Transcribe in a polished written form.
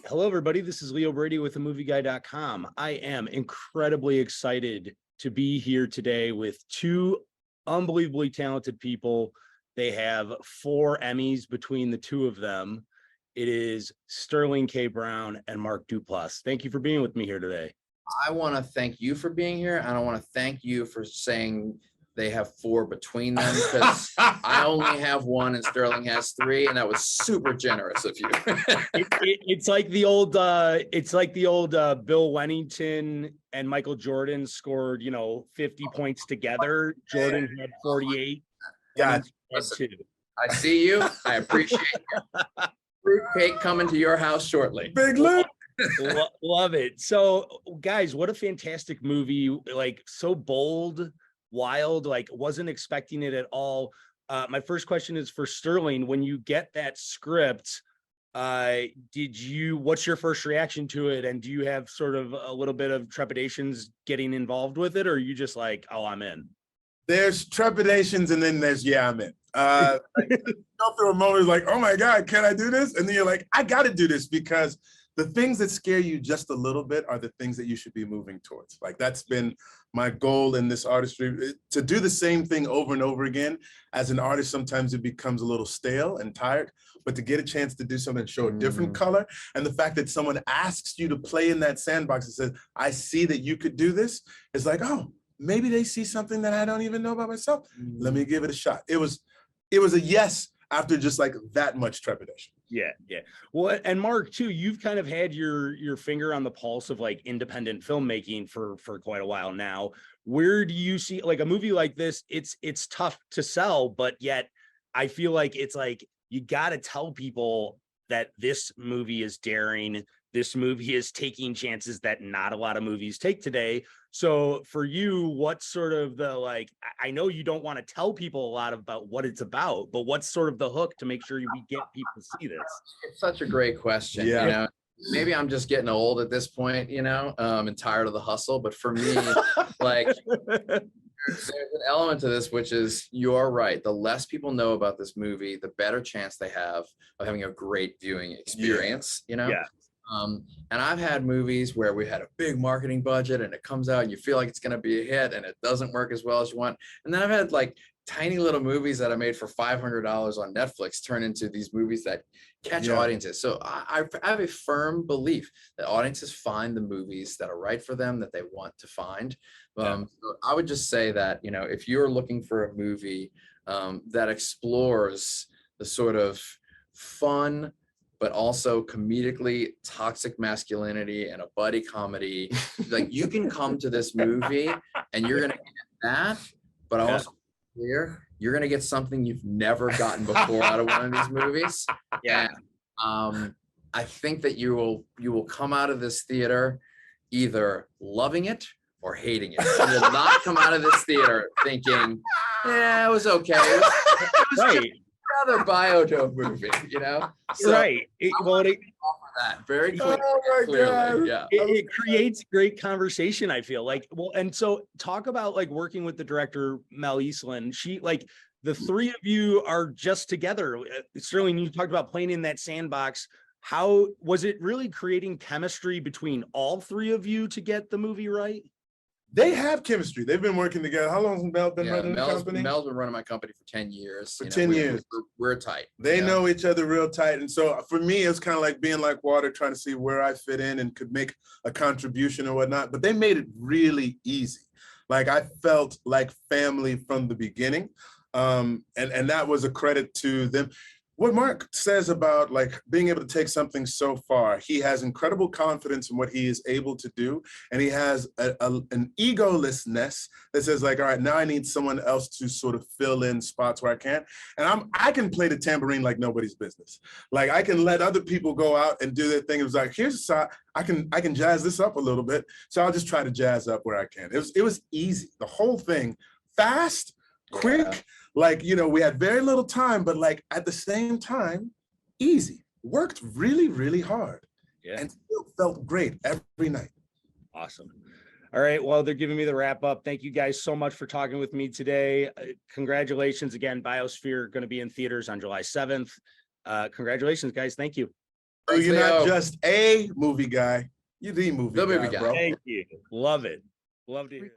Hello, everybody. This is Leo Brady with AMovieGuy.com. I am incredibly excited to be here today with two unbelievably talented people. They have 4 Emmys between the two of them. It is Sterling K. Brown and Mark Duplass. Thank you for being with me here today. I want to thank you for being here, and I want to thank you for saying they have 4 between them, because I only have 1 and Sterling has 3, and that was super generous of you. It's like the old Bill Wennington and Michael Jordan scored 50 points together. Jordan had 48. God, listen, I see you. I appreciate you. Fruit cake coming to your house shortly. Big Luke. Love it. So guys, what a fantastic movie. Like, so bold, wild, like wasn't expecting it at all. My first question is for Sterling. When you get that script, what's your first reaction to it? And do you have sort of a little bit of trepidations getting involved with it? Or are you just like, oh, I'm in? There's trepidations and then there's, yeah, I'm in. Go through a moment like, oh my God, can I do this? And then you're like, I got to do this, because the things that scare you just a little bit are the things that you should be moving towards. Like, that's been my goal in this artistry, to do the same thing over and over again. As an artist, sometimes it becomes a little stale and tired, but to get a chance to do something and show a different color, and the fact that someone asks you to play in that sandbox and says, I see that you could do this, it's like, oh, maybe they see something that I don't even know about myself. Let me give it a shot. It was a yes after just like that much trepidation. Yeah. Well, and Mark too, you've kind of had your finger on the pulse of like independent filmmaking for quite a while now. Where do you see, like, a movie like this? It's tough to sell, but yet I feel like it's like you got to tell people that this movie is daring. This movie is taking chances that not a lot of movies take today. So for you, what's sort of the, like, I know you don't want to tell people a lot about what it's about, but what's sort of the hook to make sure we get people to see this? It's such a great question. Yeah. Maybe I'm just getting old at this point, and tired of the hustle. But for me, like, there's an element to this, which is, you're right. The less people know about this movie, the better chance they have of having a great viewing experience, Yeah. And I've had movies where we had a big marketing budget and it comes out and you feel like it's going to be a hit and it doesn't work as well as you want. And then I've had like tiny little movies that I made for $500 on Netflix turn into these movies that catch audiences. So I have a firm belief that audiences find the movies that are right for them, that they want to find. So I would just say that, if you're looking for a movie that explores the sort of fun, but also comedically toxic masculinity and a buddy comedy, like, you can come to this movie and you're going to get that, but also you're going to get something you've never gotten before out of one of these movies. And I think that you will come out of this theater either loving it or hating it. You will not come out of this theater thinking, yeah, it was okay. It was Right. Another Biodope movie, So right. That very clearly. Oh my God. Yeah. It creates great conversation, I feel like. Well, and so talk about like working with the director, Mel Eastland. She, like, the 3 of you are just together. Sterling, you talked about playing in that sandbox. How was it really creating chemistry between all 3 of you to get the movie right? They have chemistry. They've been working together. How long has Mel been running the company? Mel's been running my company for 10 years. For 10 years. We're tight. They know each other real tight. And so for me, it's kind of like being like water, trying to see where I fit in and could make a contribution or whatnot. But they made it really easy. Like, I felt like family from the beginning. And that was a credit to them. What Mark says about like being able to take something so far, he has incredible confidence in what he is able to do. And he has an egolessness that says like, all right, now I need someone else to sort of fill in spots where I can't. And I can play the tambourine like nobody's business. Like, I can let other people go out and do their thing. It was like, here's a side, I can jazz this up a little bit. So I'll just try to jazz up where I can. It was easy. The whole thing, fast, quick. Like, we had very little time, but like at the same time, easy. Worked really, really hard. And still felt great every night. Awesome. All right. Well, they're giving me the wrap up. Thank you guys so much for talking with me today. Congratulations again. Biosphere going to be in theaters on July 7th. Congratulations, guys. Thank you. So Thanks, you're Leo. not just a movie guy, you're the movie The guy, movie guy. bro. Thank you. Love it. Love to hear that.